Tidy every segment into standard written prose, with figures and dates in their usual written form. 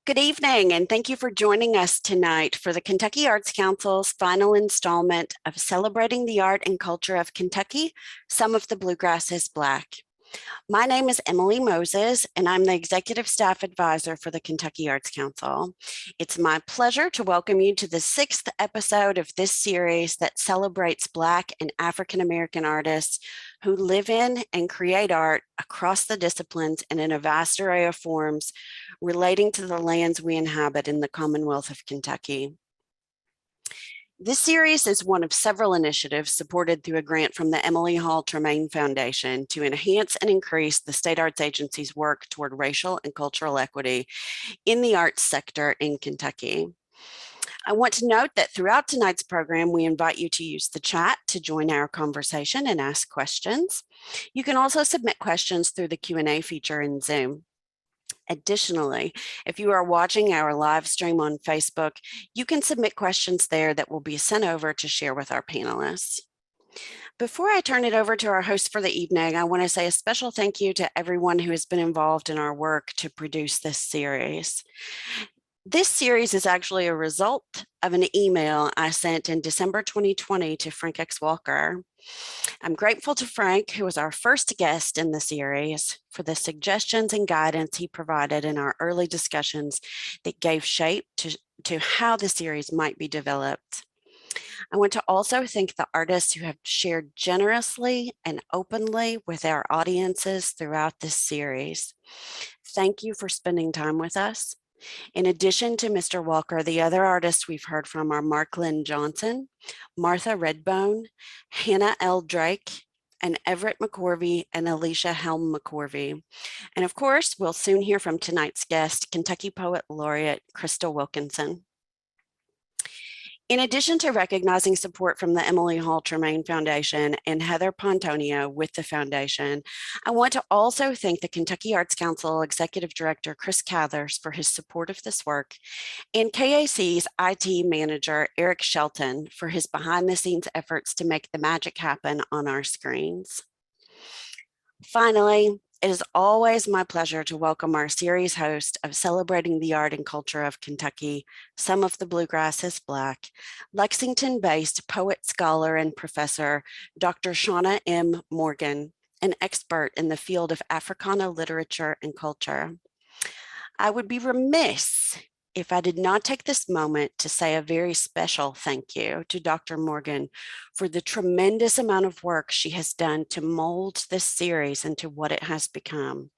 Good evening, and thank you for joining us tonight for the Kentucky Arts Council's final installment of Celebrating the Art and Culture of Kentucky, Some of the Bluegrass is Black. My name is Emily Moses, and I'm the Executive Staff Advisor for the Kentucky Arts Council. It's my pleasure to welcome you to the 6th episode of this series that celebrates Black and African American artists who live in and create art across the disciplines and in a vast array of forms relating to the lands we inhabit in the Commonwealth of Kentucky. This series is one of several initiatives supported through a grant from the Emily Hall Tremaine Foundation to enhance and increase the State Arts Agency's work toward racial and cultural equity in the arts sector in Kentucky. I want to note that throughout tonight's program, we invite you to use the chat to join our conversation and ask questions. You can also submit questions through the Q&A feature in Zoom. Additionally, if you are watching our live stream on Facebook, you can submit questions there that will be sent over to share with our panelists. Before I turn it over to our host for the evening, I want to say a special thank you to everyone who has been involved in our work to produce this series. This series is actually a result of an email I sent in December 2020 to Frank X. Walker. I'm grateful to Frank, who was our first guest in the series, for the suggestions and guidance he provided in our early discussions that gave shape to how the series might be developed. I want to also thank the artists who have shared generously and openly with our audiences throughout this series. Thank you for spending time with us. In addition to Mr. Walker, the other artists we've heard from are Mark Lynn Johnson, Martha Redbone, Hannah L. Drake, and Everett McCorvey and Alicia Helm McCorvey. And of course, we'll soon hear from tonight's guest, Kentucky Poet Laureate Crystal Wilkinson. In addition to recognizing support from the Emily Hall Tremaine Foundation and Heather Pontonio with the foundation, I want to also thank the Kentucky Arts Council Executive Director Chris Cathers for his support of this work, and KAC's IT Manager Eric Shelton for his behind-the-scenes efforts to make the magic happen on our screens. Finally, it is always my pleasure to welcome our series host of Celebrating the Art and Culture of Kentucky, Some of the Bluegrass is Black, Lexington-based poet, scholar, and professor, Dr. Shauna M. Morgan, an expert in the field of Africana literature and culture. I would be remiss if I did not take this moment to say a very special thank you to Dr. Morgan for the tremendous amount of work she has done to mold this series into what it has become,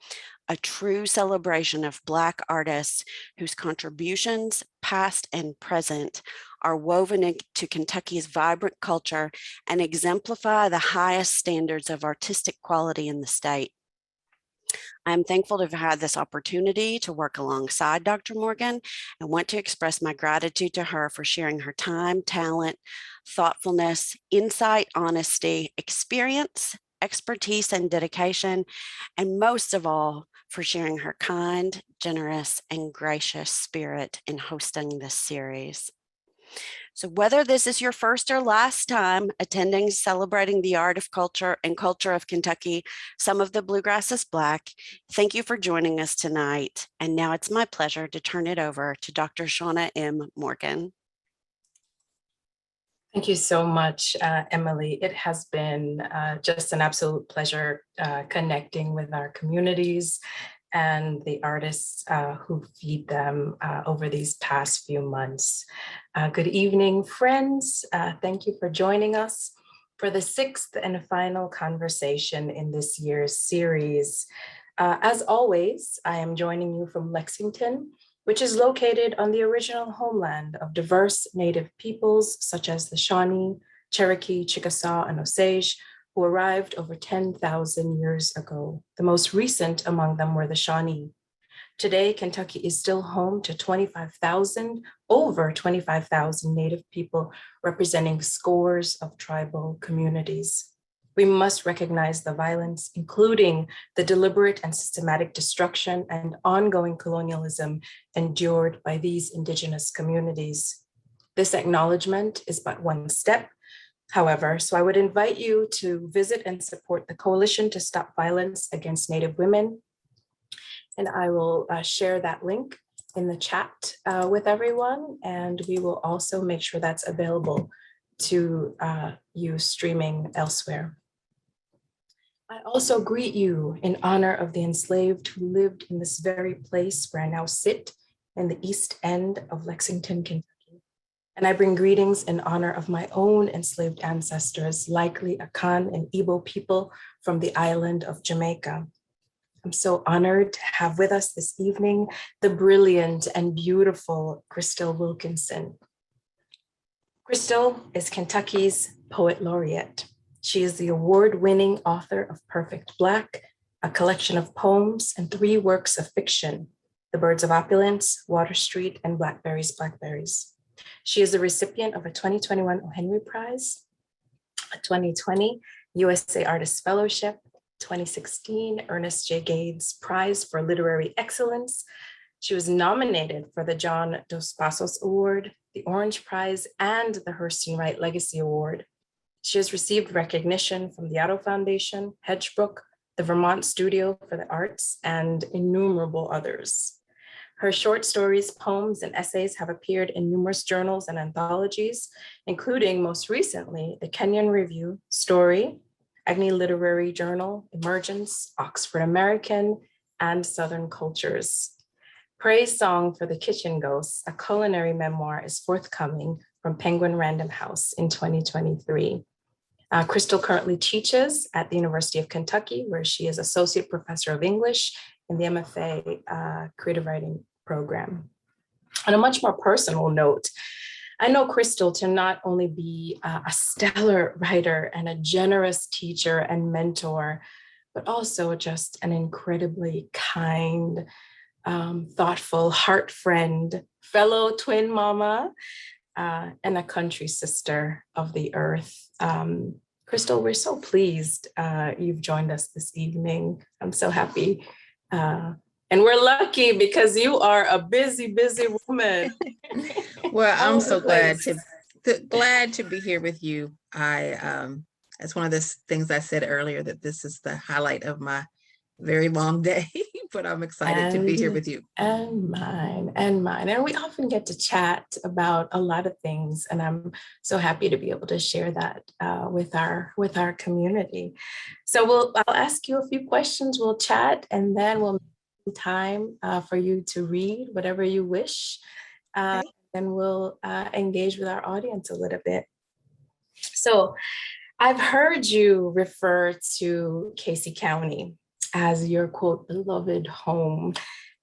a true celebration of Black artists whose contributions, past and present, are woven into Kentucky's vibrant culture and exemplify the highest standards of artistic quality in the state. I'm thankful to have had this opportunity to work alongside Dr. Morgan and want to express my gratitude to her for sharing her time, talent, thoughtfulness, insight, honesty, experience, expertise, and dedication, and most of all, for sharing her kind, generous, and gracious spirit in hosting this series. So whether this is your first or last time attending Celebrating the Art of Culture and Culture of Kentucky, Some of the Bluegrass is Black, thank you for joining us tonight. And now it's my pleasure to turn it over to Dr. Shauna M. Morgan. Thank you so much, Emily. It has been just an absolute pleasure connecting with our communities and the artists who feed them over these past few months. Good evening, friends. Thank you for joining us for the 6th and final conversation in this year's series. As always, I am joining you from Lexington, which is located on the original homeland of diverse Native peoples such as the Shawnee, Cherokee, Chickasaw, and Osage, who arrived over 10,000 years ago. The most recent among them were the Shawnee. Today, Kentucky is still home to over 25,000 Native people representing scores of tribal communities. We must recognize the violence, including the deliberate and systematic destruction and ongoing colonialism endured by these Indigenous communities. This acknowledgement is but one step, however, so I would invite you to visit and support the Coalition to Stop Violence Against Native Women. And I will share that link in the chat with everyone, and we will also make sure that's available to you streaming elsewhere. I also greet you in honor of the enslaved who lived in this very place where I now sit in the East End of Lexington, Kentucky. And I bring greetings in honor of my own enslaved ancestors, likely Akan and Igbo people from the island of Jamaica. I'm so honored to have with us this evening the brilliant and beautiful Crystal Wilkinson. Crystal is Kentucky's Poet Laureate. She is the award-winning author of Perfect Black, a collection of poems, and 3 works of fiction, The Birds of Opulence, Water Street, and Blackberries. She is the recipient of a 2021 O. Henry Prize, a 2020 USA Artist Fellowship, 2016 Ernest J. Prize for Literary Excellence. She was nominated for the John Dos Passos Award, the Orange Prize, and the Hurston Wright Legacy Award. She has received recognition from the Yaddo Foundation, Hedgebrook, the Vermont Studio for the Arts, and innumerable others. Her short stories, poems, and essays have appeared in numerous journals and anthologies, including most recently the Kenyon Review, Story, Agni Literary Journal, Emergence, Oxford American, and Southern Cultures. Praise Song for the Kitchen Ghosts, a culinary memoir, is forthcoming from Penguin Random House in 2023. Crystal currently teaches at the University of Kentucky, where she is Associate Professor of English in the MFA Creative Writing program. On a much more personal note, I know Crystal to not only be a stellar writer and a generous teacher and mentor, but also just an incredibly kind, thoughtful heart friend, fellow twin mama, and a country sister of the earth. Crystal, we're so pleased you've joined us this evening. I'm so happy. And we're lucky because you are a busy, busy woman. Well, I'm so glad to be here with you. It's one of the things I said earlier, that this is the highlight of my very long day, but I'm excited to be here with you. And mine. And we often get to chat about a lot of things, and I'm so happy to be able to share that with our community. So I'll ask you a few questions, we'll chat, and then we'll make time for you to read whatever you wish. Okay. And we'll engage with our audience a little bit. So I've heard you refer to Casey County as your, quote, beloved home.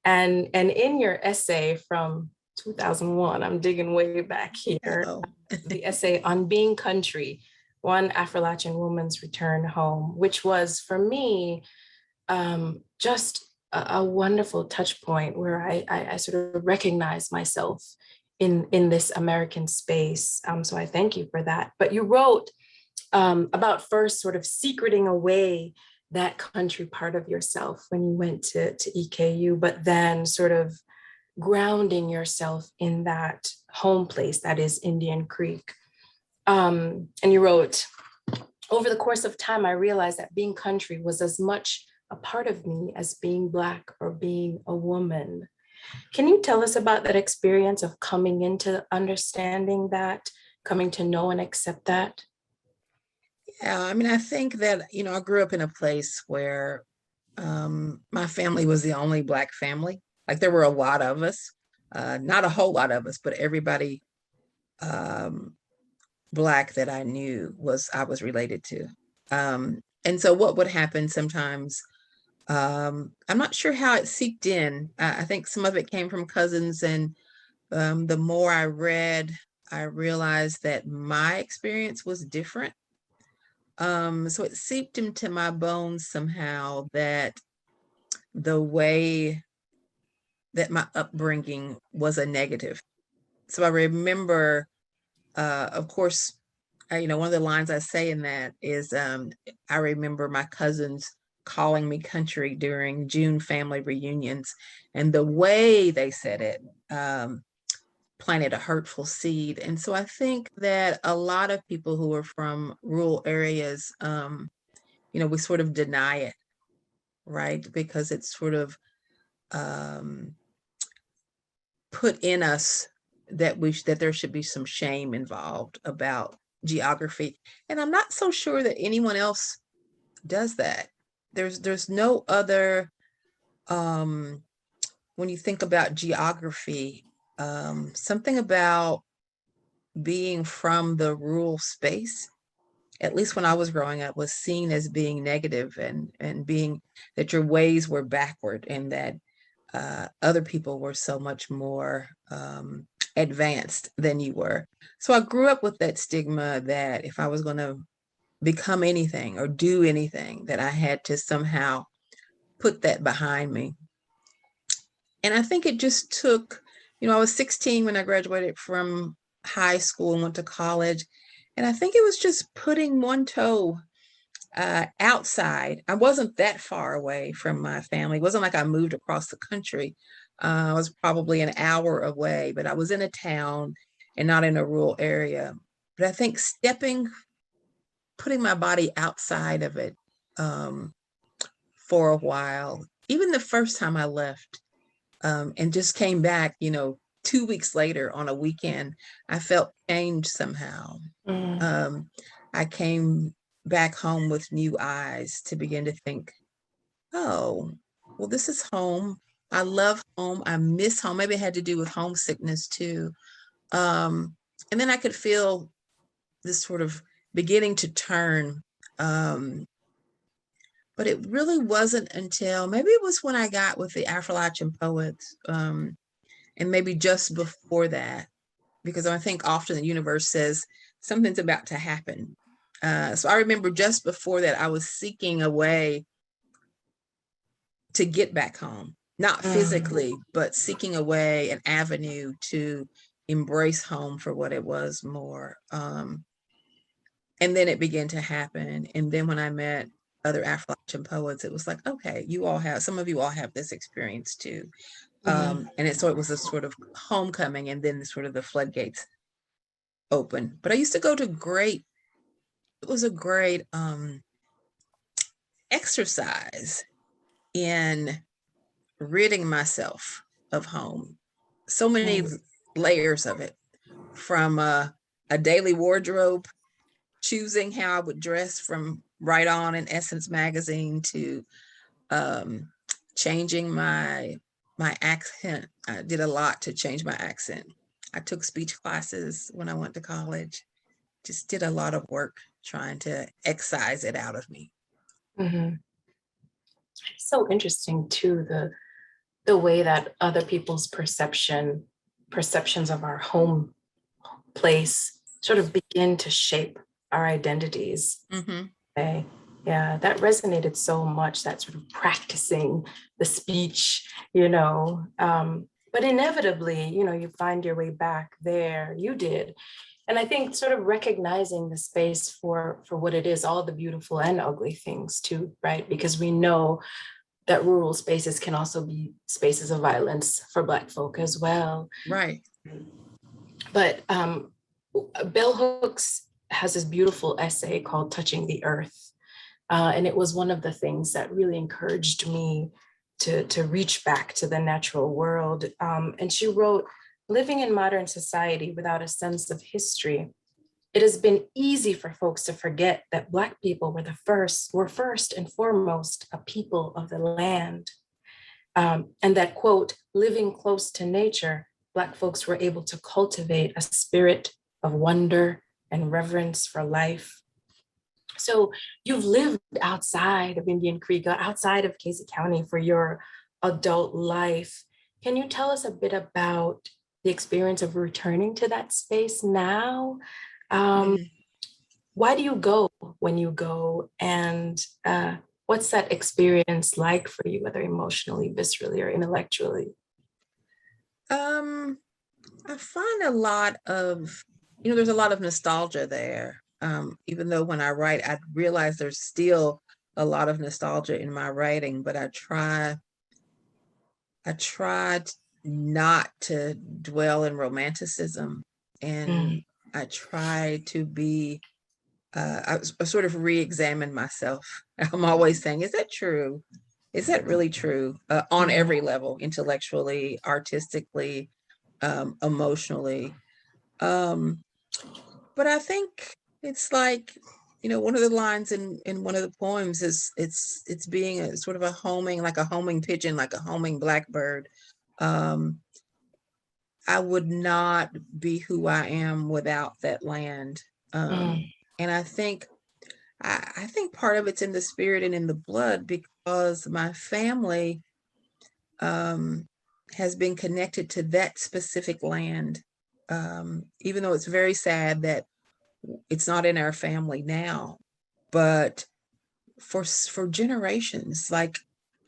And in your essay from 2001, I'm digging way back here, the essay on Being Country, One Appalachian Woman's Return Home, which was for me just a wonderful touch point where I sort of recognize myself in this American space. So I thank you for that. But you wrote about first sort of secreting away that country part of yourself when you went to EKU, but then sort of grounding yourself in that home place that is Indian Creek. And you wrote, over the course of time, I realized that being country was as much a part of me as being Black or being a woman. Can you tell us about that experience of coming into understanding that, coming to know and accept that? Yeah, I mean, I think that, I grew up in a place where my family was the only Black family. Like, there were a lot of us, not a whole lot of us, but everybody Black that I knew I was related to. And so what would happen sometimes, I'm not sure how it seeped in. I think some of it came from cousins, and the more I read, I realized that my experience was different. So it seeped into my bones somehow that the way that my upbringing was a negative. So I remember, of course, one of the lines I say in that is, I remember my cousins calling me country during June family reunions, and the way they said it planted a hurtful seed. And so I think that a lot of people who are from rural areas, we sort of deny it, right? Because it's sort of put in us that that there should be some shame involved about geography. And I'm not so sure that anyone else does that. There's no other, when you think about geography, something about being from the rural space, at least when I was growing up, was seen as being negative, and being that your ways were backward, and that other people were so much more advanced than you were. So I grew up with that stigma that if I was going to become anything or do anything, that I had to somehow put that behind me. And I think it just took, I was 16 when I graduated from high school and went to college. And I think it was just putting one toe outside. I wasn't that far away from my family. It wasn't like I moved across the country. I was probably an hour away, but I was in a town and not in a rural area. But I think putting my body outside of it for a while, even the first time I left, and just came back, 2 weeks later on a weekend, I felt changed somehow. I came back home with new eyes to begin to think, oh, well, this is home. I love home. I miss home. Maybe it had to do with homesickness too. And then I could feel this sort of beginning to turn. But it really wasn't until maybe it was when I got with the Appalachian poets, and maybe just before that, because I think often the universe says something's about to happen. So I remember just before that, I was seeking a way to get back home, not physically, but seeking a way, an avenue to embrace home for what it was more. And then it began to happen. And then when I met other Appalachian poets, it was like, okay, some of you all have this experience too. And so it was a sort of homecoming, and then the floodgates open. But I used to go to it was a great exercise in ridding myself of home. So many layers of it, from a daily wardrobe, choosing how I would dress from Right On and Essence magazine, to changing my accent. I did a lot to change my accent. I took speech classes when I went to college. Just did a lot of work trying to excise it out of me. It's so interesting too, the way that other people's perceptions of our home place sort of begin to shape our identities. Okay. Yeah, that resonated so much, that sort of practicing the speech, but inevitably, you find your way back there. You did. And I think sort of recognizing the space for what it is, all the beautiful and ugly things too, right? Because we know that rural spaces can also be spaces of violence for Black folk as well. Right. But Bell Hooks has this beautiful essay called Touching the Earth. And it was one of the things that really encouraged me to reach back to the natural world. And she wrote, living in modern society without a sense of history, it has been easy for folks to forget that Black people were first and foremost a people of the land. And that, quote, living close to nature, Black folks were able to cultivate a spirit of wonder and reverence for life. So you've lived outside of Indian Creek, outside of Casey County for your adult life. Can you tell us a bit about the experience of returning to that space now? Why do you go when you go? And what's that experience like for you, whether emotionally, viscerally, or intellectually? I find a lot of, there's a lot of nostalgia there. Even though when I write, I realize there's still a lot of nostalgia in my writing, but I try not to dwell in romanticism, and I try to be, I sort of re-examine myself. I'm always saying, is that true? Is that really true? On every level, intellectually, artistically, emotionally. But I think it's like, one of the lines in one of the poems is it's being a sort of a homing, like a homing pigeon, like a homing blackbird. Um, I would not be who I am without that land. And I think I think part of it's in the spirit and in the blood, because my family has been connected to that specific land. Even though it's very sad that it's not in our family now, but for generations, like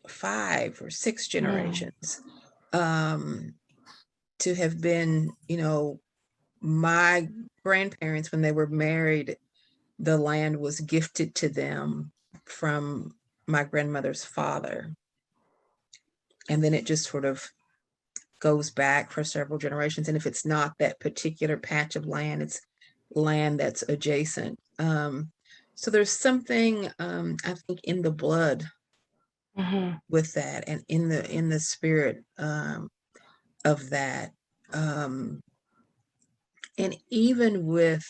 5 or 6 generations, to have been, my grandparents, when they were married, the land was gifted to them from my grandmother's father. And then it just sort of goes back for several generations. And if it's not that particular patch of land, it's land that's adjacent. So there's something, I think, in the blood with that, and in the spirit of that. And even with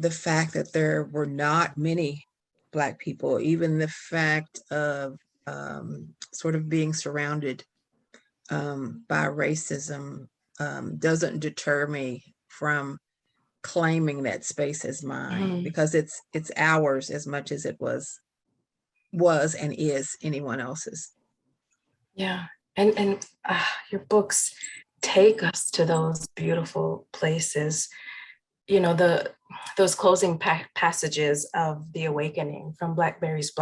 the fact that there were not many Black people, even the fact of sort of being surrounded by racism doesn't deter me from claiming that space as mine, because it's ours as much as it was and is anyone else's. Yeah, and your books take us to those beautiful places. Those closing passages of The Awakening, from Blackberries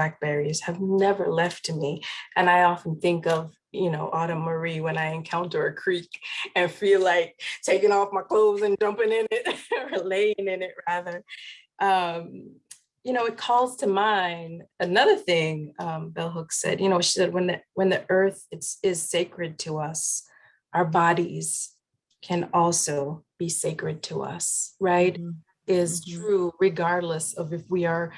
have never left me. And I often think of, Autumn Marie, when I encounter a creek and feel like taking off my clothes and jumping in it, or laying in it rather. It calls to mind another thing Bell Hooks said. She said, when the earth is sacred to us, our bodies can also be sacred to us, right? Is true regardless of if we are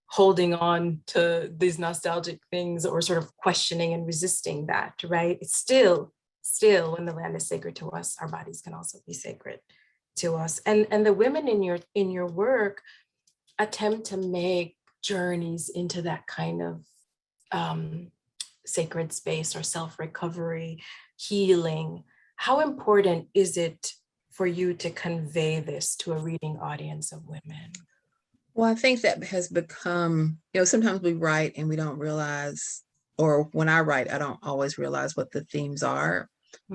holding on to these nostalgic things or sort of questioning and resisting that, right? It's still when the land is sacred to us, our bodies can also be sacred to us. And the women in your work attempt to make journeys into that kind of sacred space or self-recovery, healing. How important is it for you to convey this to a reading audience of women? Well, I think that has become, sometimes we write and we don't realize, or when I write, I don't always realize what the themes are,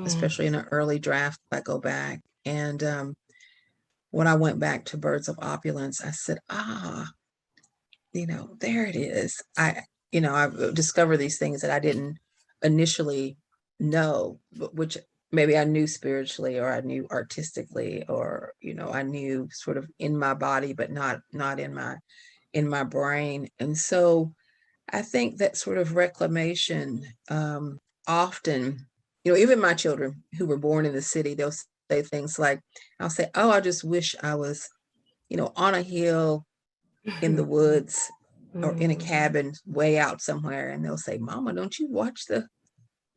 especially in an early draft. I go back, and when I went back to Birds of Opulence, I said, there it is. I discovered these things that I didn't initially know, but which maybe I knew spiritually, or I knew artistically, or I knew sort of in my body, but not in my brain. And so I think that sort of reclamation, often, even my children who were born in the city, they'll say things like, I'll say, oh, I just wish I was on a hill in the woods, or in a cabin way out somewhere. And they'll say, Mama, don't you watch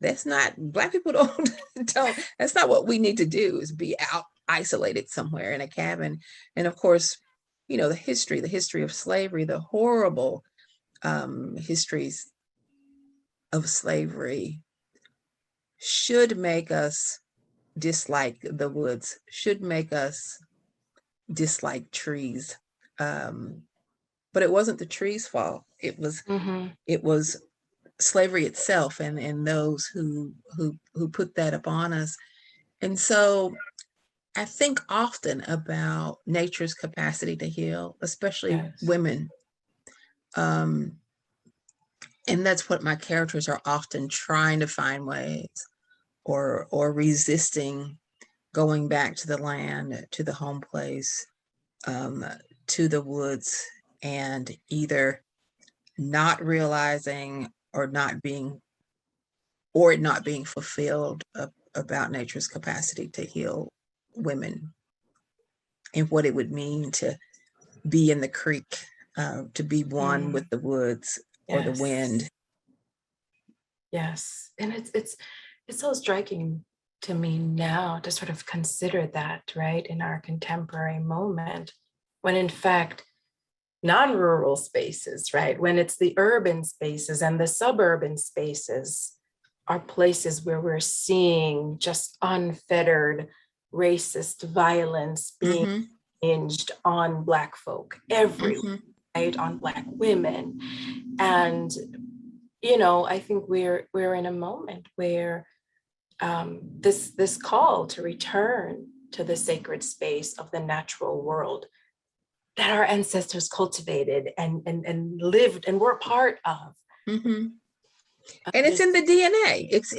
that's not, Black people don't that's not what we need to do, is be out isolated somewhere in a cabin. And of course, the history of slavery, the horrible histories of slavery should make us dislike the woods, should make us dislike trees. But it wasn't the trees' fault. It was slavery itself, and those who put that upon us. And so I think often about nature's capacity to heal, especially women. And that's what my characters are often trying to find ways, or resisting going back to the land, to the home place, to the woods, and either not realizing, or it not being fulfilled about nature's capacity to heal women, and what it would mean to be in the creek, to be one with the woods or the wind. Yes, and it's it's so striking to me now to sort of consider that, right, in our contemporary moment, when in fact, non-rural spaces, right, when it's the urban spaces and the suburban spaces are places where we're seeing just unfettered racist violence being Mm-hmm. hinged on Black folk everywhere, Mm-hmm. right, on Black women. And, I think we're in a moment where this call to return to the sacred space of the natural world that our ancestors cultivated and lived and were part of. Mm-hmm. And it's Just in the DNA. yes,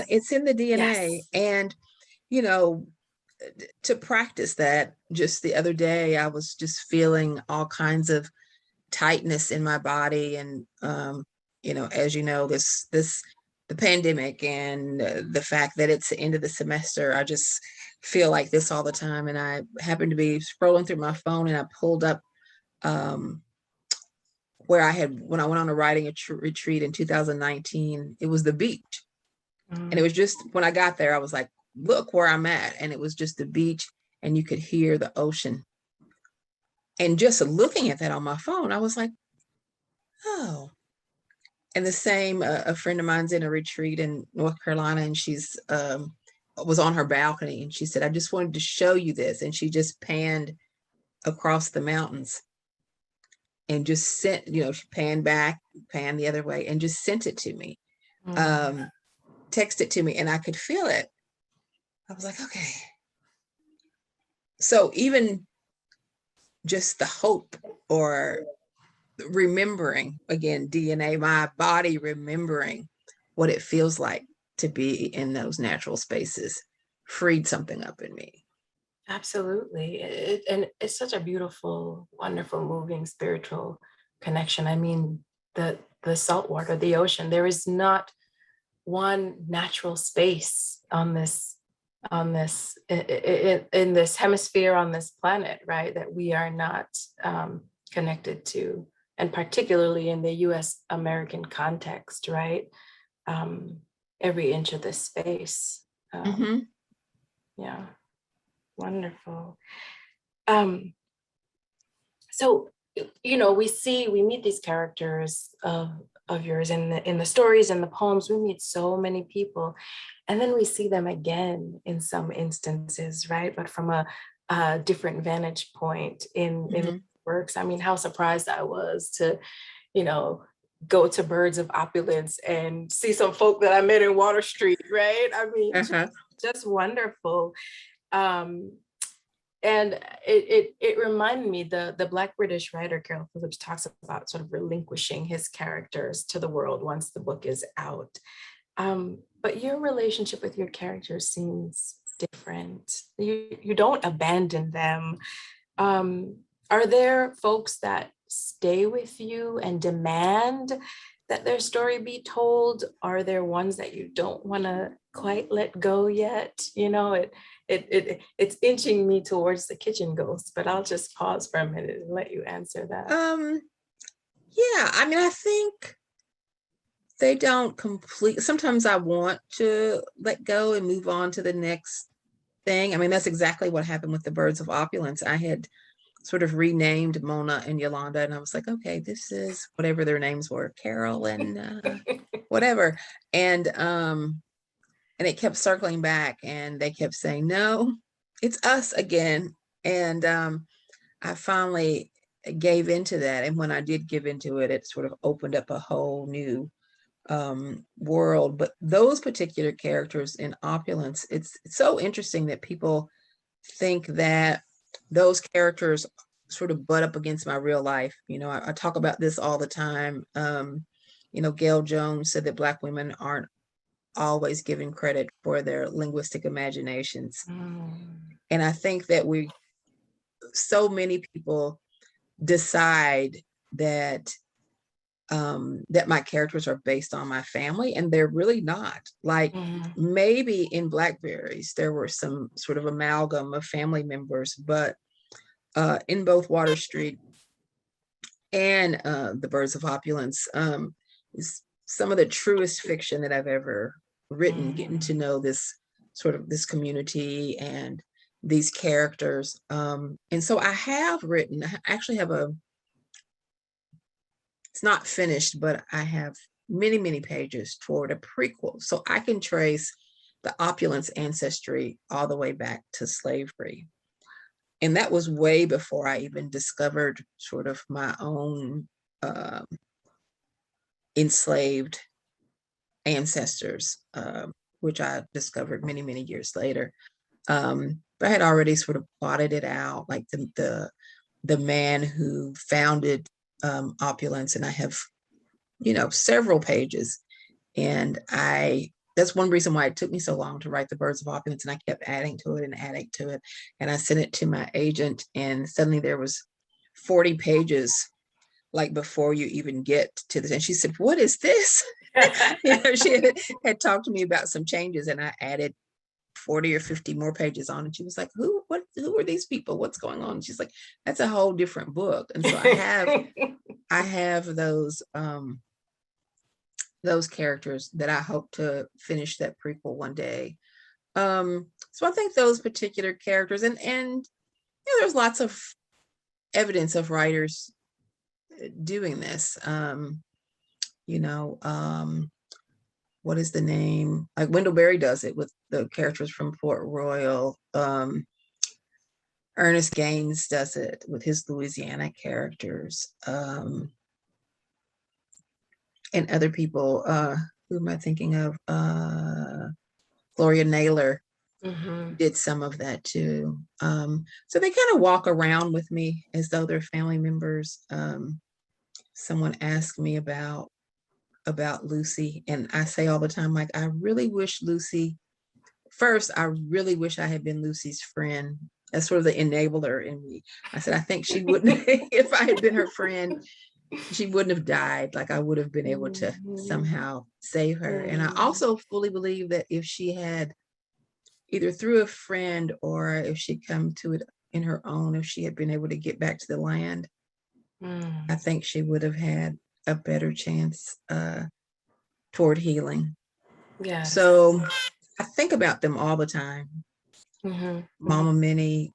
It's in the DNA. yes. And you know, to practice that, just the other day, I was just feeling all kinds of tightness in my body. And as you know, the pandemic and the fact that it's the end of the semester, I just feel like this all the time. And I happened to be scrolling through my phone, and I pulled up where when I went on a writing retreat in 2019. It was the beach. And it was just, when I got there, I was like, look where I'm at. And it was just the beach, and you could hear the ocean. And just looking at that on my phone, I was like, oh. And the same, a friend of mine's in a retreat in North Carolina, and she's was on her balcony, and she said, I just wanted to show you this. And she just panned across the mountains and just sent, she panned back, panned the other way, and just sent it to me, text it to me, and I could feel it. I was like, okay. So even just the hope, or remembering, again, DNA, my body remembering what it feels like to be in those natural spaces, freed something up in me. Absolutely. And it's such a beautiful, wonderful, moving, spiritual connection. I mean, the salt water, the ocean, there is not one natural space in this hemisphere, on this planet, right, that we are not connected to, and particularly in the US American context, right? Every inch of this space. Yeah. Wonderful. So, we meet these characters of yours in the stories and the poems. We meet so many people, and then we see them again in some instances, right? But from a different vantage point in works. I mean, how surprised I was to, go to Birds of Opulence and see some folk that I met in Water Street, right? I mean, just wonderful. And it reminded me, the Black British writer Carol Phillips talks about sort of relinquishing his characters to the world once the book is out. But your relationship with your characters seems different. You don't abandon them. Are there folks that stay with you and demand that their story be told? Are there ones that you don't want to quite let go yet? It's inching me towards the kitchen ghost, but I'll just pause for a minute and let you answer that. Yeah, I mean, I think they don't sometimes I want to let go and move on to the next thing. I mean, that's exactly what happened with the Birds of Opulence. I had sort of renamed Mona and Yolanda, and I was like, okay, this is whatever their names were, Carol and whatever. And it kept circling back, and they kept saying, no, it's us again. And I finally gave into that. And when I did give into it, it sort of opened up a whole new world. But those particular characters in Opulence, it's so interesting that people think that those characters sort of butt up against my real life. I talk about this all the time. Gail Jones said that Black women aren't always given credit for their linguistic imaginations. And I think that so many people decide that that my characters are based on my family, and they're really not. Like, maybe in Blackberries there were some sort of amalgam of family members, but in both Water Street and the Birds of Opulence is some of the truest fiction that I've ever written, getting to know this sort of this community and these characters. And so I have written, I actually have it's not finished, but I have many, many pages toward a prequel. So I can trace the opulence ancestry all the way back to slavery. And that was way before I even discovered sort of my own enslaved ancestors, which I discovered many, many years later. But I had already sort of plotted it out, like the man who founded Opulence, and I have, several pages. And that's one reason why it took me so long to write the Birds of Opulence, and I kept adding to it and adding to it. And I sent it to my agent, and suddenly there was 40 pages, like before you even get to this. And she said, "What is this?" She had talked to me about some changes, and I added 40 or 50 more pages on. And she was like, who are these people? What's going on? And she's like, "That's a whole different book." And so I have those characters that I hope to finish that prequel one day. So I think those particular characters, and there's lots of evidence of writers doing this. What is the name? Like Wendell Berry does it with the characters from Port Royal. Ernest Gaines does it with his Louisiana characters. And other people, who am I thinking of? Gloria Naylor did some of that too. So they kind of walk around with me as though they're family members. Someone asked me about Lucy, and I say all the time, like, I really wish I had been Lucy's friend. That's sort of the enabler in me. I said, I think she wouldn't, if I had been her friend, she wouldn't have died. Like, I would have been able to somehow save her. And I also fully believe that if she had, either through a friend or if she'd come to it in her own, if she had been able to get back to the land, I think she would have had a better chance toward healing. Yeah. So I think about them all the time. Mama Minnie,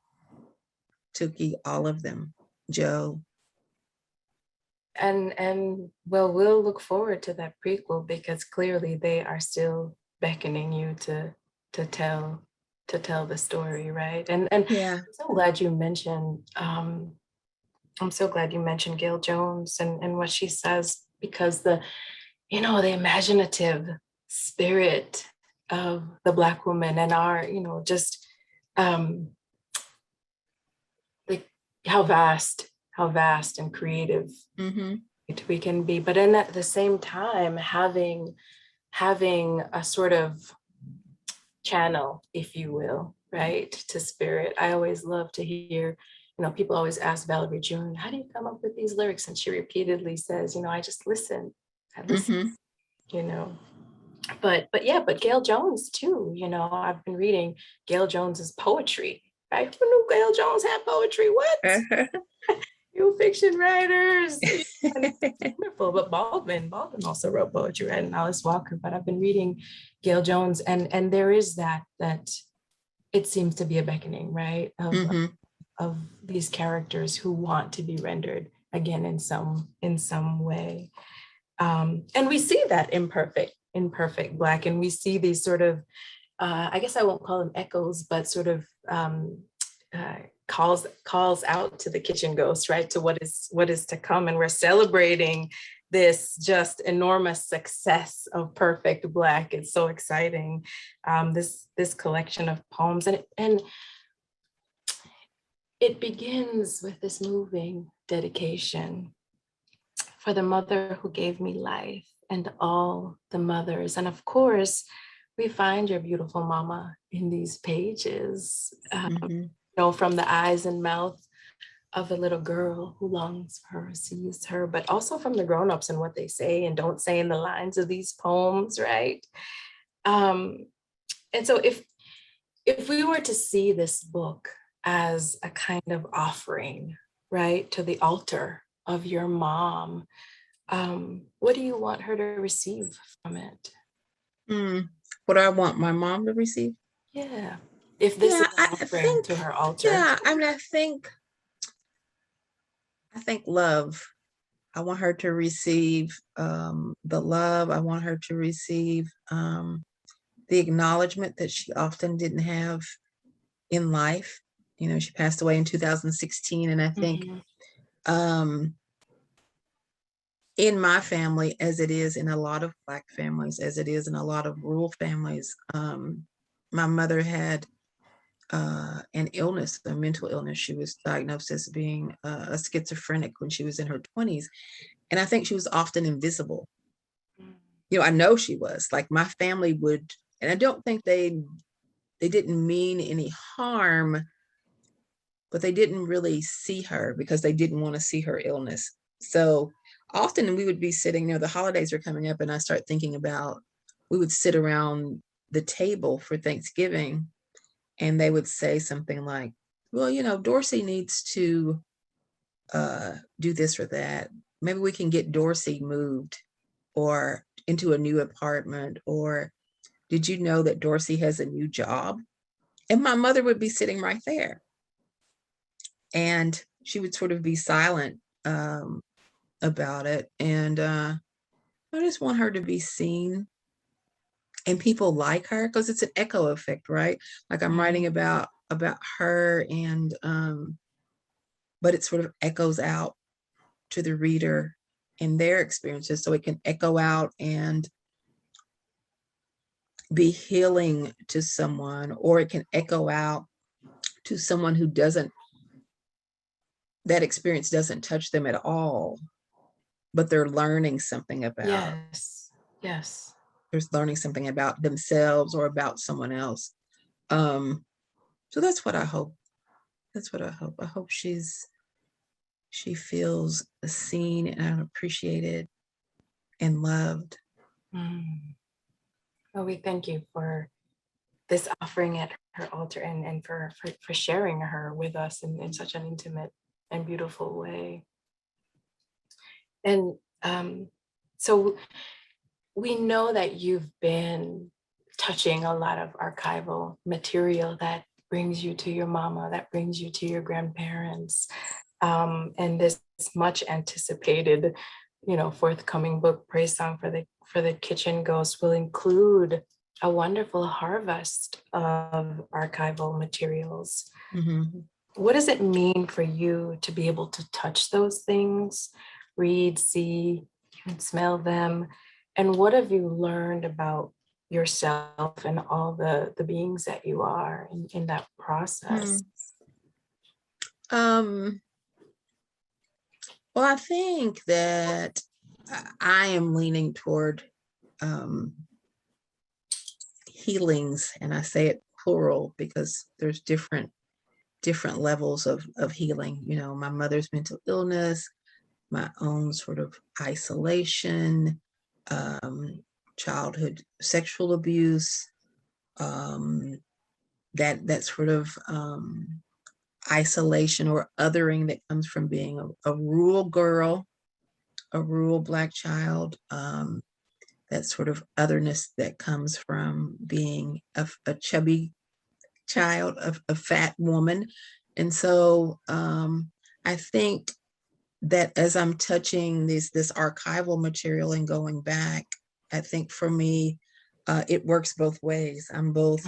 Tookie, all of them, Joe. And well, we'll look forward to that prequel, because clearly they are still beckoning you to tell the story, right? And yeah, I'm so glad you mentioned Gail Jones and what she says, because the imaginative spirit of the Black woman, and our like how vast and creative we can be, but then at the same time having a sort of channel, if you will, right, to spirit. I always love to hear, people always ask Valerie June, how do you come up with these lyrics? And she repeatedly says, I just listen. I listen, But Gail Jones too, I've been reading Gail Jones's poetry, right? Who knew Gail Jones had poetry? What? You fiction writers. Wonderful. But Baldwin also wrote poetry, right? And Alice Walker. But I've been reading Gail Jones, and there is that it seems to be a beckoning, right? Of these characters who want to be rendered again in some way. And we see that imperfect Black, and we see these sort of, I guess I won't call them echoes, but sort of calls out to the kitchen ghost, right? To what is to come. And we're celebrating this just enormous success of perfect Black. It's so exciting. This collection of poems, and it begins with this moving dedication for the mother who gave me life and all the mothers. And of course, we find your beautiful mama in these pages, from the eyes and mouth of a little girl who longs for her, sees her, but also from the grownups and what they say and don't say in the lines of these poems, right? And so if we were to see this book as a kind of offering, right, to the altar of your mom, what do you want her to receive from it? What do I want my mom to receive? Yeah. If this is an I offering to her altar. yeah, I mean, I think love. I want her to receive the love. I want her to receive the acknowledgement that she often didn't have in life. You know, she passed away in 2016, and I think Mhm. In my family, as it is in a lot of Black families, as it is in a lot of rural families, my mother had an illness, a mental illness. She was diagnosed as being a schizophrenic when she was in her 20s. And I think she was often invisible. You know, I know she was. Like, my family would, and I don't think they didn't mean any harm, but they didn't really see her because they didn't want to see her illness. So often we would be sitting, the holidays are coming up, and I start thinking about, we would sit around the table for Thanksgiving, and they would say something like, well, Dorsey needs to do this or that. Maybe we can get Dorsey moved or into a new apartment, or did you know that Dorsey has a new job? And my mother would be sitting right there, and she would sort of be silent about it. And I just want her to be seen, and people like her, because it's an echo effect, right? Like, I'm writing about her, and but it sort of echoes out to the reader and their experiences, so it can echo out and be healing to someone, or it can echo out to someone who doesn't, that experience doesn't touch them at all, but they're learning something about, Yes. they're learning something about themselves or about someone else. So that's what I hope. That's what I hope. I hope she feels seen and appreciated and loved. Well, we thank you for this offering at her altar, and for sharing her with us in such an intimate and beautiful way. And so we know that you've been touching a lot of archival material that brings you to your mama, that brings you to your grandparents. And this much anticipated, forthcoming book, Praise Song for the Kitchen Ghost, will include a wonderful harvest of archival materials. Mm-hmm. What does it mean for you to be able to touch those things, read, see, and smell them? And what have you learned about yourself and all the beings that you are in that process? Well, I think that I am leaning toward healings, and I say it plural because there's different levels of healing. My mother's mental illness, my own sort of isolation, childhood sexual abuse, that sort of isolation or othering that comes from being a rural girl, a rural Black child, that sort of otherness that comes from being a chubby child, a fat woman. And so I think that as I'm touching this archival material and going back, I think for me, it works both ways. I'm both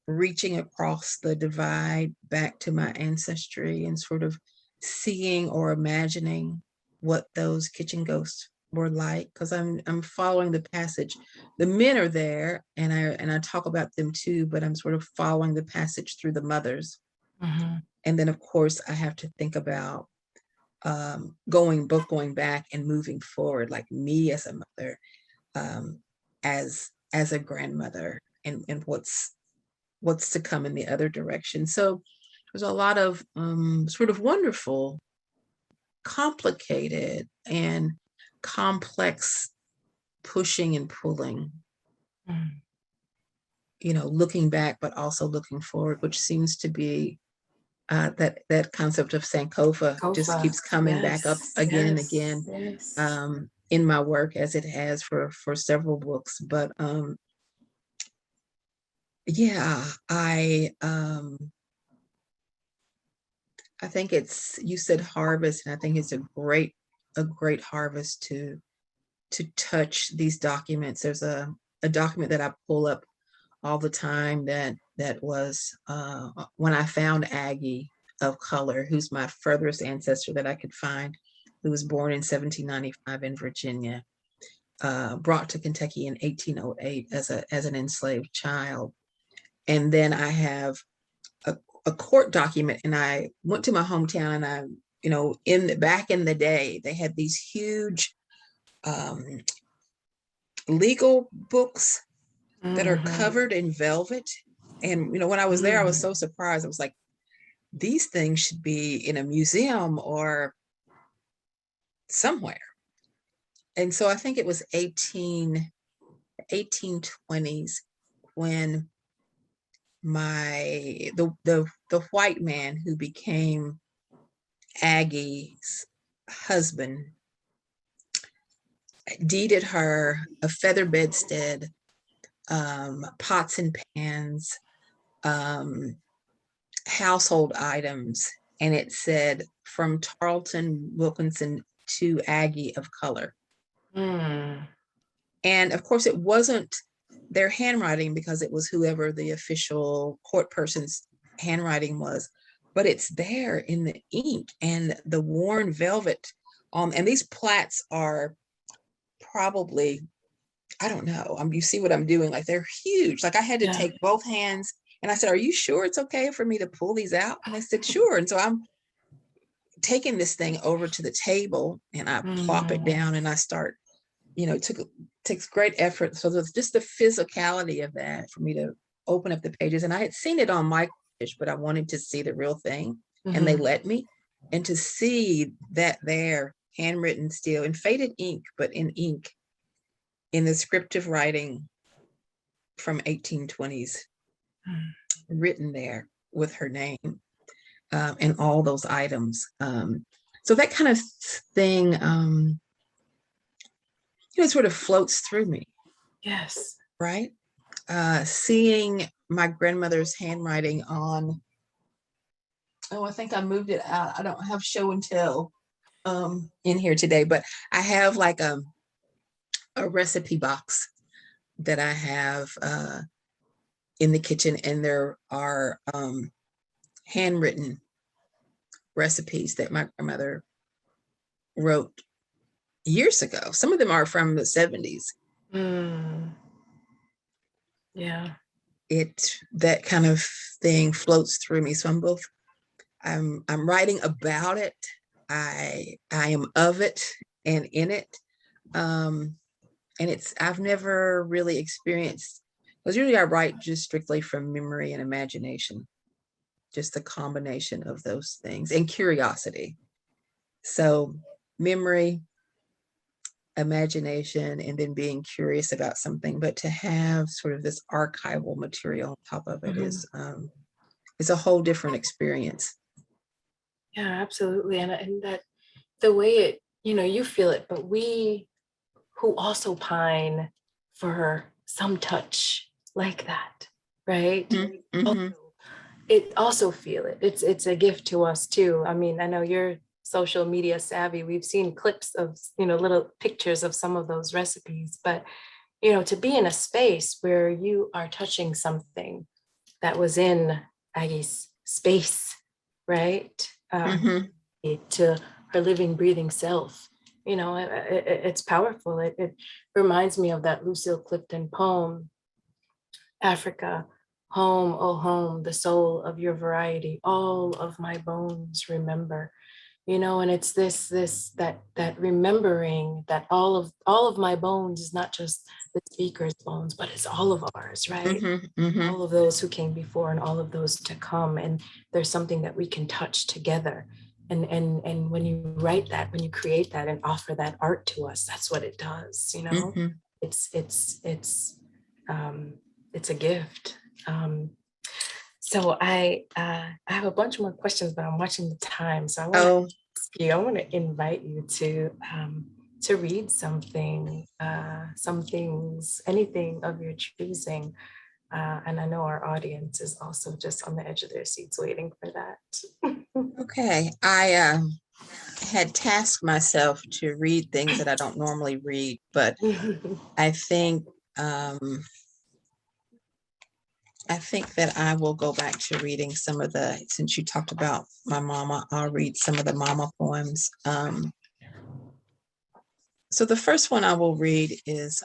reaching across the divide back to my ancestry and sort of seeing or imagining what those kitchen ghosts were like, because I'm following the passage. The men are there, and I talk about them too, but I'm sort of following the passage through the mothers. And then, of course, I have to think about going back and moving forward, like me as a mother, as a grandmother, and what's to come in the other direction. So there's a lot of sort of wonderful, complicated, and complex pushing and pulling, looking back, but also looking forward, which seems to be that concept of Sankofa just keeps coming back up again and again in my work, as it has for several books. But Yeah, I think you said harvest, and I think it's a great harvest to touch these documents. There's a document that I pull up all the time that was when I found Aggie of color, who's my furthest ancestor that I could find, who was born in 1795 in Virginia, brought to Kentucky in 1808 as an enslaved child. And then I have a court document, and I went to my hometown, and I, back in the day, they had these huge legal books that are covered in velvet. And, when I was there, I was so surprised. I was like, these things should be in a museum or somewhere. And so I think it was 1820s when the white man who became Aggie's husband deeded her a feather bedstead, pots and pans, household items, and it said, "From Tarleton Wilkinson to Aggie of color." And of course, it wasn't their handwriting, because it was whoever the official court person's handwriting was, but it's there in the ink and the worn velvet. And these plats are probably, I don't know, you see what I'm doing? Like, they're huge. Like, I had to take both hands, and I said, "Are you sure it's okay for me to pull these out?" And they said, "Sure." And so I'm taking this thing over to the table, and I plop it down, and I start, takes great effort. So there's just the physicality of that for me to open up the pages. And I had seen it on microfiche, but I wanted to see the real thing, and they let me. And to see that there, handwritten still in faded ink, but in ink, in the scriptive writing from 1820s, written there with her name, and all those items. So that kind of thing, sort of floats through me. Yes. Right. Seeing my grandmother's handwriting on, I think I moved it out. I don't have show and tell in here today, but I have like a recipe box that I have in the kitchen, and there are handwritten recipes that my grandmother wrote years ago. Some of them are from the 70s. Yeah. That kind of thing floats through me. So I'm writing about it. I am of it and in it. And I've never really experienced, because usually I write just strictly from memory and imagination, just the combination of those things, and curiosity. So memory, imagination, and then being curious about something. But to have sort of this archival material on top of it is a whole different experience. Yeah, absolutely. And that the way it, you feel it, but we who also pine for some touch like that, right? It also feel it. It's a gift to us too. I mean, I know you're social media savvy. We've seen clips of, little pictures of some of those recipes, but, to be in a space where you are touching something that was in Aggie's space, right? To her living, breathing self, it's powerful. It reminds me of that Lucille Clifton poem, Africa, home, oh home, the soul of your variety, all of my bones remember, and it's that remembering that all of my bones is not just the speaker's bones, but it's all of ours, right? All of those who came before and all of those to come. And there's something that we can touch together. And when you write that, when you create that and offer that art to us, that's what it does, it's a gift. So I have a bunch more questions, but I'm watching the time. So I want to invite you to read something, some things, anything of your choosing. And I know our audience is also just on the edge of their seats waiting for that. Okay, I had tasked myself to read things that I don't normally read, but I think that I will go back to reading some of the, since you talked about my mama, I'll read some of the mama poems. So the first one I will read is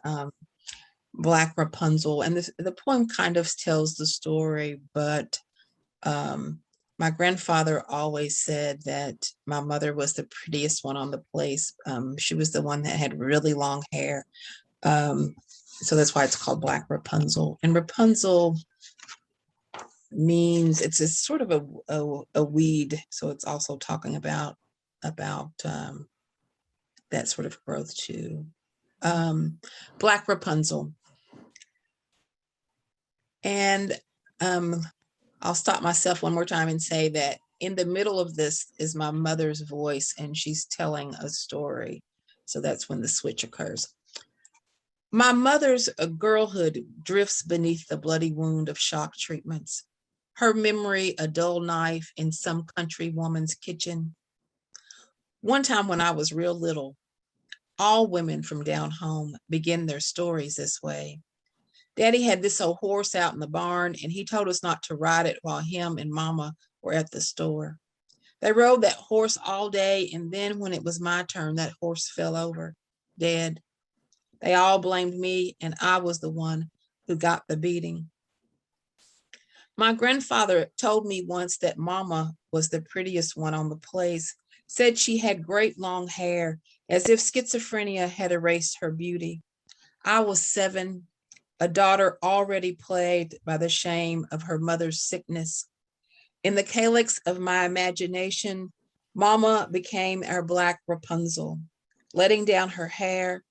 Black Rapunzel, and the poem kind of tells the story, but my grandfather always said that my mother was the prettiest one on the place. She was the one that had really long hair. So that's why it's called Black Rapunzel. And Rapunzel means it's a sort of a weed. So it's also talking about that sort of growth too. Black Rapunzel. And I'll stop myself one more time and say that in the middle of this is my mother's voice, and she's telling a story. So that's when the switch occurs. My mother's girlhood drifts beneath the bloody wound of shock treatments. Her memory, a dull knife in some country woman's kitchen. One time when I was real little, all women from down home begin their stories this way. Daddy had this old horse out in the barn, and he told us not to ride it while him and Mama were at the store. They rode that horse all day, and then when it was my turn, that horse fell over, dead. They all blamed me, and I was the one who got the beating. My grandfather told me once that Mama was the prettiest one on the place, said she had great long hair, as if schizophrenia had erased her beauty. I was 7, a daughter already plagued by the shame of her mother's sickness. In the calyx of my imagination, Mama became our Black Rapunzel, letting down her hair,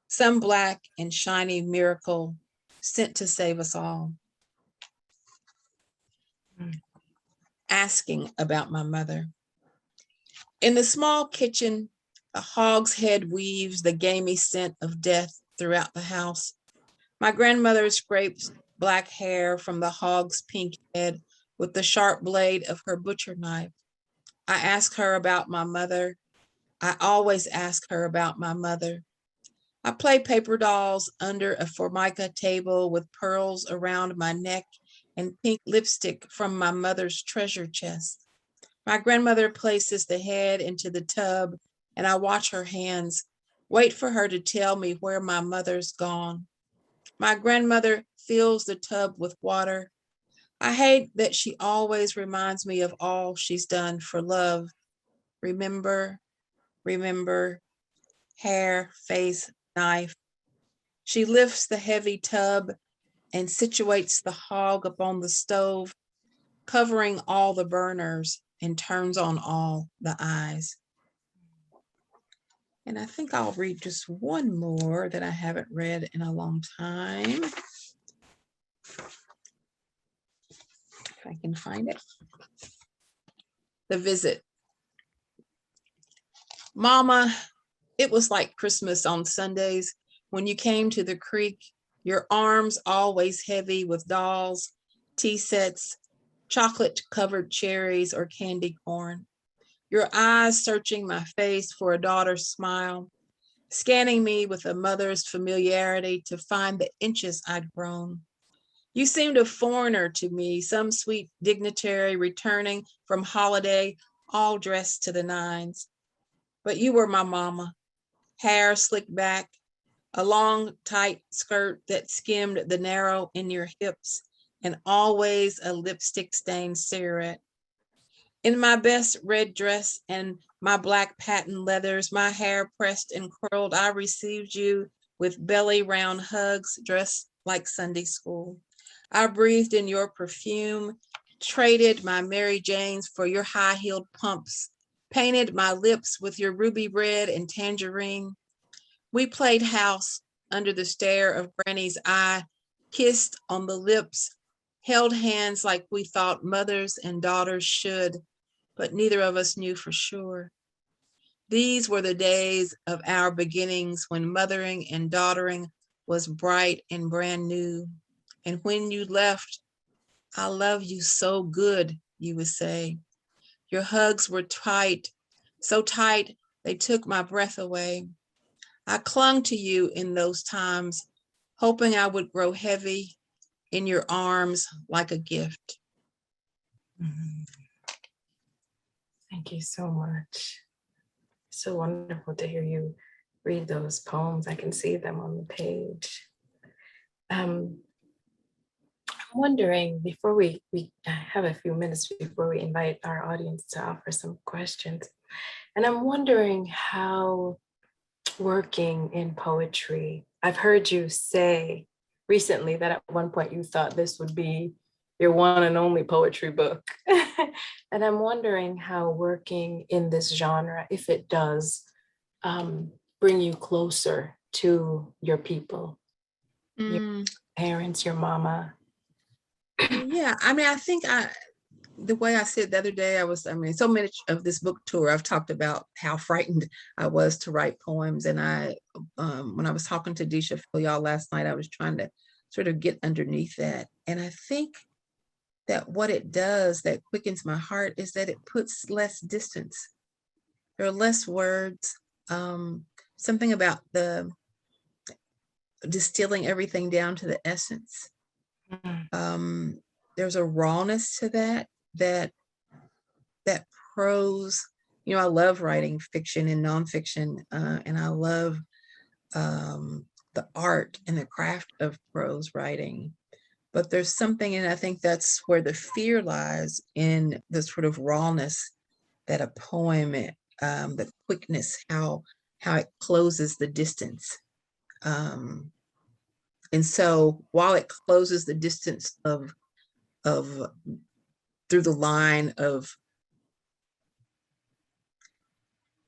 some black and shiny miracle sent to save us all. Asking about my mother. In the small kitchen, a hog's head weaves the gamey scent of death throughout the house. My grandmother scrapes black hair from the hog's pink head with the sharp blade of her butcher knife. I ask her about my mother. I always ask her about my mother. I play paper dolls under a formica table with pearls around my neck and pink lipstick from my mother's treasure chest. My grandmother places the head into the tub, and I watch her hands, wait for her to tell me where my mother's gone. My grandmother fills the tub with water. I hate that she always reminds me of all she's done for love. Remember, remember, hair, face, knife. She lifts the heavy tub and situates the hog upon the stove, covering all the burners, and turns on all the eyes. And I think I'll read just one more that I haven't read in a long time. If I can find it. The Visit. Mama, it was like Christmas on Sundays when you came to the creek, your arms always heavy with dolls, tea sets, chocolate-covered cherries or candy corn. Your eyes searching my face for a daughter's smile, scanning me with a mother's familiarity to find the inches I'd grown. You seemed a foreigner to me, some sweet dignitary returning from holiday, all dressed to the nines. But you were my mama, hair slicked back, a long, tight skirt that skimmed the narrow in your hips, and always a lipstick-stained cigarette. In my best red dress and my black patent leathers, my hair pressed and curled, I received you with belly-round hugs, dressed like Sunday school. I breathed in your perfume, traded my Mary Janes for your high-heeled pumps, painted my lips with your ruby red and tangerine. We played house under the stare of Granny's eye, kissed on the lips, held hands like we thought mothers and daughters should, but neither of us knew for sure. These were the days of our beginnings when mothering and daughtering was bright and brand new. And when you left, I love you so good, you would say. Your hugs were tight, so tight, they took my breath away. I clung to you in those times, hoping I would grow heavy in your arms like a gift. Mhm. Thank you so much. So wonderful to hear you read those poems. I can see them on the page. I'm wondering, before we have a few minutes before we invite our audience to offer some questions, and I'm wondering how working in poetry, I've heard you say recently that at one point you thought this would be your one and only poetry book. And I'm wondering how working in this genre, if it does bring you closer to your people, your Mm, parents, your mama. yeah, I mean, I think the way I said the other day, so many of this book tour, I've talked about how frightened I was to write poems. And when I was talking to Disha for y'all last night, I was trying to sort of get underneath that. And I think that what it does that quickens my heart is that it puts less distance. There are less words, something about the distilling everything down to the essence. Mhm. There's a rawness to that prose, I love writing fiction and nonfiction, and I love the art and the craft of prose writing. But there's something, and I think that's where the fear lies, in the sort of rawness that a poem, the quickness, how it closes the distance. And so while it closes the distance of through the line of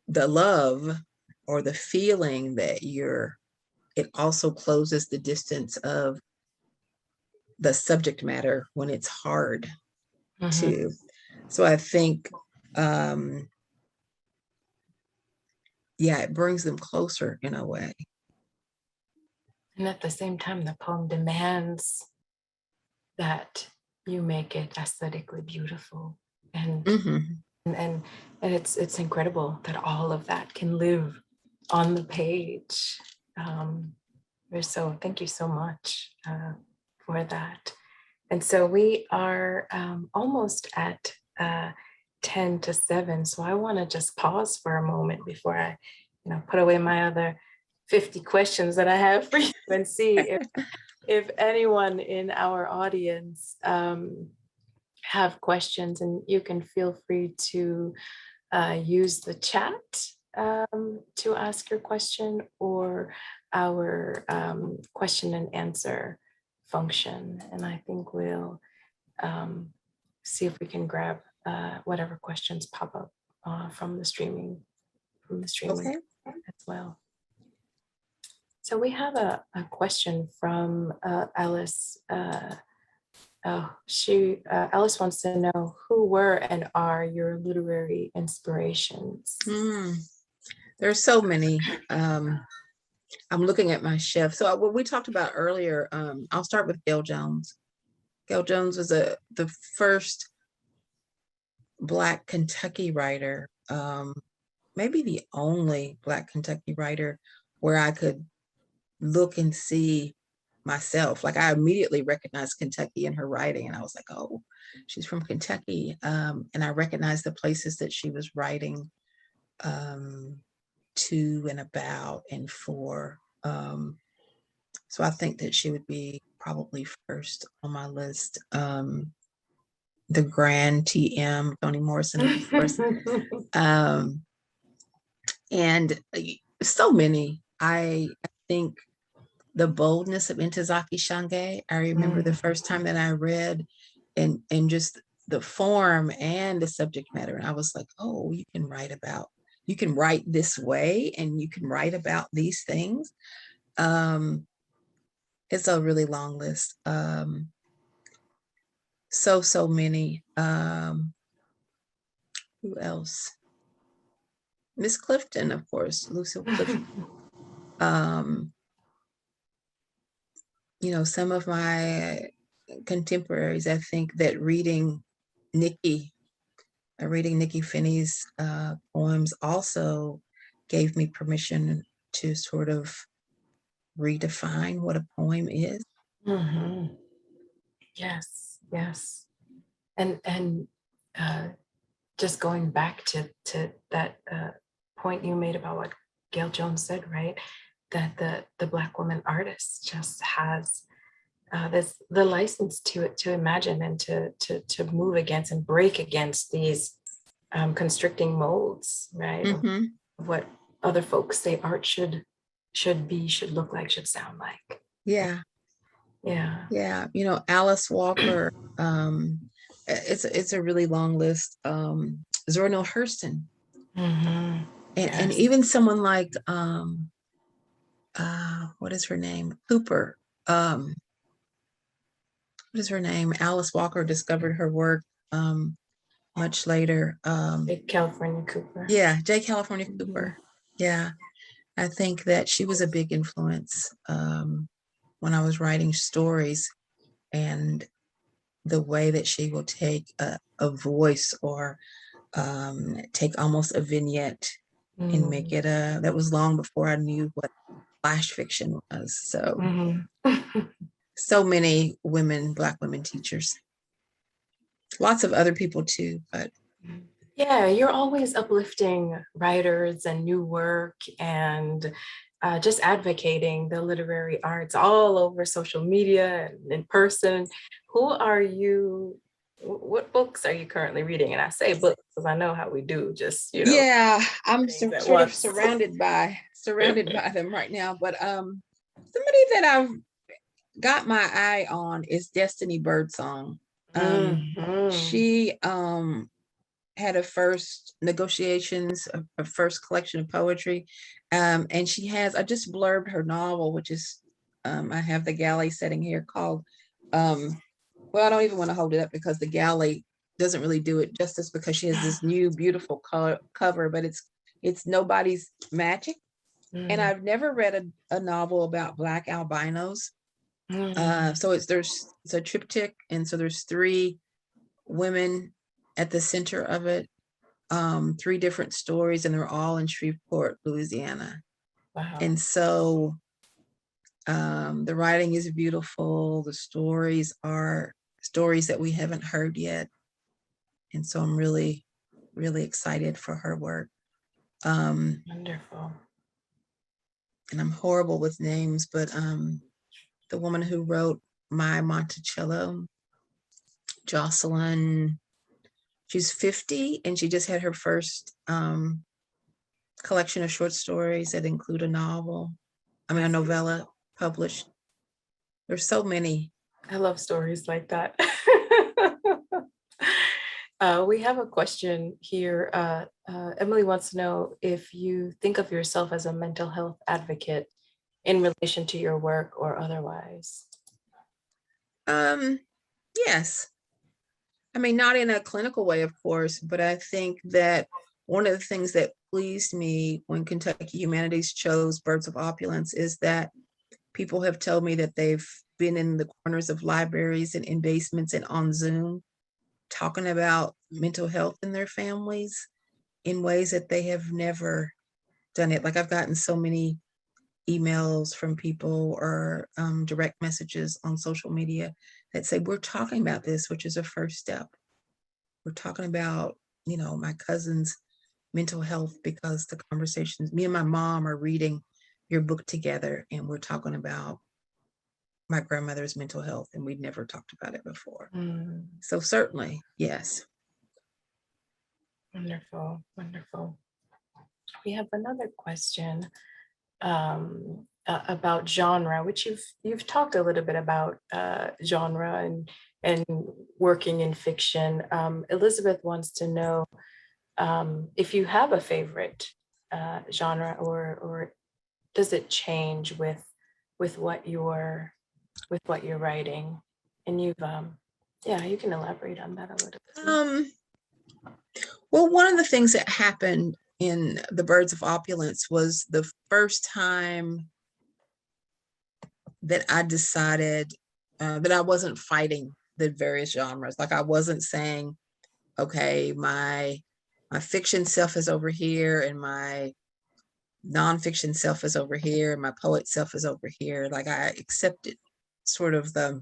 the love or the feeling that it also closes the distance of the subject matter when it's hard too. So I think, it brings them closer in a way. And at the same time, the poem demands that you make it aesthetically beautiful. And Mhm. and it's incredible that all of that can live on the page. So thank you so much for that. And so we are almost at 10 to 7. So I want to just pause for a moment before I, put away my other 50 questions that I have for you and see if anyone in our audience have questions, and you can feel free to use the chat to ask your question, or our question and answer function. And I think we'll see if we can grab whatever questions pop up from the streaming Okay. as well. So we have a question from Alice. Alice wants to know, who were and are your literary inspirations? There's so many. I'm looking at my shelf. So what we talked about earlier, I'll start with Gail Jones. Gail Jones was the first Black Kentucky writer, maybe the only Black Kentucky writer where I could look and see myself. Like, I immediately recognized Kentucky in her writing, and I was like, oh, she's from Kentucky. And I recognized the places that she was writing to and about and for. So I think that she would be probably first on my list. The Grand TM, Toni Morrison, of course. And so many. I think the boldness of Ntozake Shange. I remember the first time that I read, and just the form and the subject matter. And I was like, oh, you can write this way, and you can write about these things. It's a really long list. So many. Who else? Miss Clifton, of course, Lucille Clifton. some of my contemporaries, I think that reading Nikki Finney's poems also gave me permission to sort of redefine what a poem is. Mhm. Yes, yes. And just going back to that point you made about what Gail Jones said, right? That the Black woman artist just has this the license to imagine and to move against and break against these constricting molds, right? Mm-hmm. Of what other folks say art should be, should look like, should sound like. Yeah. Yeah. Yeah. Alice Walker, it's a really long list. Zora Neale Hurston. Mm-hmm. And even someone like what is her name? Cooper. What is her name? Alice Walker discovered her work much later. California Cooper. Yeah, J. California Cooper. Mm-hmm. Yeah. I think that she was a big influence when I was writing stories, and the way that she will take a voice or take almost a vignette and make it that was long before I knew what flash fiction was. So, so many women, Black women teachers, lots of other people too, but. Yeah, you're always uplifting writers and new work and just advocating the literary arts all over social media and in person. Who are you? What books are you currently reading? And I say books because I know how we do, just, Yeah, I'm things at sort of once. surrounded by them right now. But somebody that I've got my eye on is Destiny Birdsong. She had a first negotiations, a first collection of poetry. And she has, I just blurbed her novel, which is, I have the galley setting here, called, well, I don't even want to hold it up because the galley doesn't really do it justice, because she has this new beautiful cover, but it's Nobody's Magic. And I've never read a novel about Black albinos. So it's a triptych, and so there's 3 women at the center of it, 3 different stories, and they're all in Shreveport, Louisiana. Wow. And so the writing is beautiful. The stories are stories that we haven't heard yet. And so I'm really, really excited for her work. Wonderful. And I'm horrible with names, but the woman who wrote My Monticello, Jocelyn, she's 50, and she just had her first collection of short stories that include a novella published. There's so many. I love stories like that. We have a question here. Emily wants to know if you think of yourself as a mental health advocate in relation to your work or otherwise. Yes. I mean, not in a clinical way, of course, but I think that one of the things that pleased me when Kentucky Humanities chose Birds of Opulence is that people have told me that they've been in the corners of libraries and in basements and on Zoom talking about mental health in their families in ways that they have never done it. Like, I've gotten so many emails from people or direct messages on social media that say, we're talking about this, which is a first step. We're talking about, my cousin's mental health because the conversations, me and my mom are reading your book together, and we're talking about my grandmother's mental health, and we'd never talked about it before. So certainly, yes. Wonderful, wonderful. We have another question about genre, which you've talked a little bit about genre and working in fiction. Elizabeth wants to know if you have a favorite genre, or does it change with what you're writing? And you can elaborate on that a little bit. Well, one of the things that happened in the Birds of Opulence was the first time that I decided that I wasn't fighting the various genres. Like I wasn't saying, okay, my fiction self is over here and my nonfiction self is over here and my poet self is over here. Like I accepted sort of the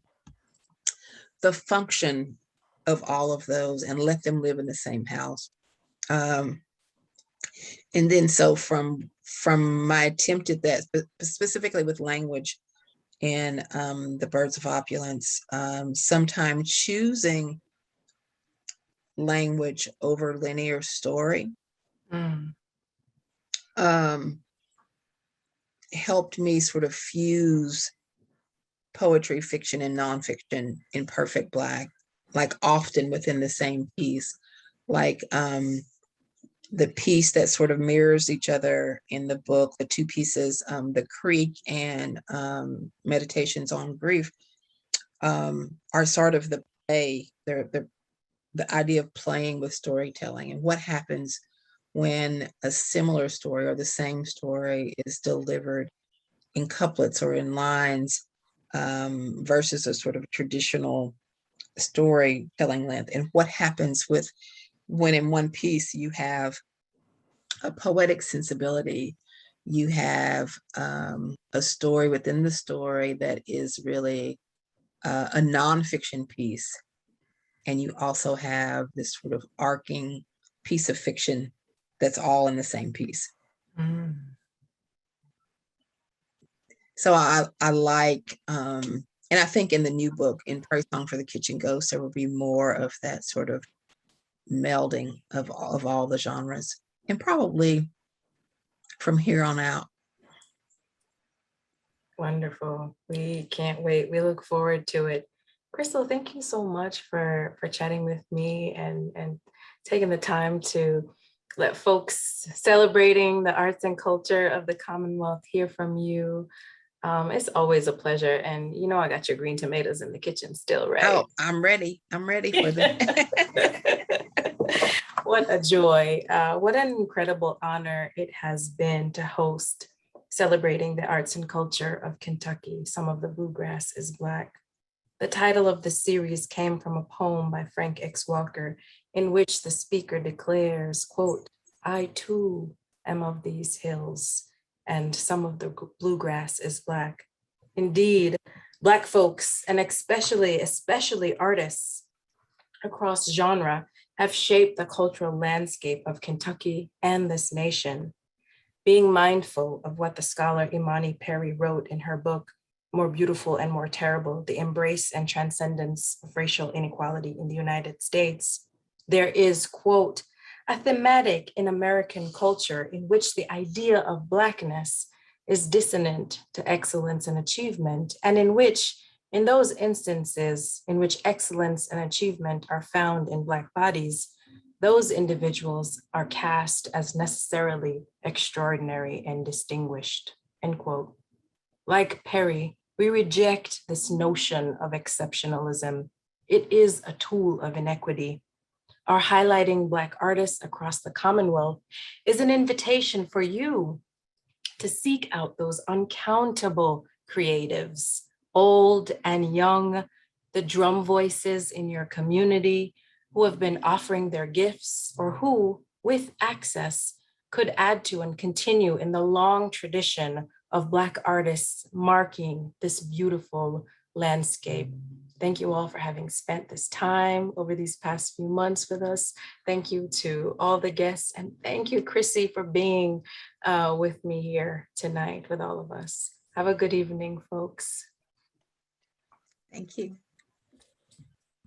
function of all of those and let them live in the same house. And then so from my attempt at that, specifically with language in the Birds of Opulence, sometimes choosing language over linear story helped me sort of fuse poetry, fiction, and nonfiction in Perfect Black, like often within the same piece. Like the piece that sort of mirrors each other in the book, the two pieces, The Creek and Meditations on Grief, are sort of the play, the idea of playing with storytelling and what happens when a similar story or the same story is delivered in couplets or in lines versus a sort of traditional storytelling length, and what happens with when in one piece you have a poetic sensibility, you have a story within the story that is really a nonfiction piece, and you also have this sort of arcing piece of fiction that's all in the same piece. So I like, and I think in the new book, in Praise Song for the Kitchen Ghost, there will be more of that sort of melding of all the genres, and probably from here on out. Wonderful. We can't wait. We look forward to it. Crystal, thank you so much for chatting with me and taking the time to let folks celebrating the arts and culture of the Commonwealth hear from you. It's always a pleasure. And you know, I got your green tomatoes in the kitchen still, right? Oh, I'm ready. I'm ready for them. What a joy. What an incredible honor it has been to host Celebrating the Arts and Culture of Kentucky. Some of the Bluegrass is Black. The title of the series came from a poem by Frank X. Walker, in which the speaker declares, quote, "I too am of these hills, and some of the bluegrass is Black." Indeed, Black folks, and especially artists across genre, have shaped the cultural landscape of Kentucky and this nation. Being mindful of what the scholar Imani Perry wrote in her book, More Beautiful and More Terrible, The Embrace and Transcendence of Racial Inequality in the United States, there is, quote, "a thematic in American culture in which the idea of Blackness is dissonant to excellence and achievement, and in which, in those instances in which excellence and achievement are found in Black bodies, those individuals are cast as necessarily extraordinary and distinguished," end quote. Like Perry, we reject this notion of exceptionalism. It is a tool of inequity. Our highlighting Black artists across the Commonwealth is an invitation for you to seek out those uncountable creatives, old and young, the drum voices in your community who have been offering their gifts or who, with access, could add to and continue in the long tradition of Black artists marking this beautiful landscape. Thank you all for having spent this time over these past few months with us. Thank you to all the guests, and thank you, Chrissy, for being with me here tonight with all of us. Have a good evening, folks. Thank you.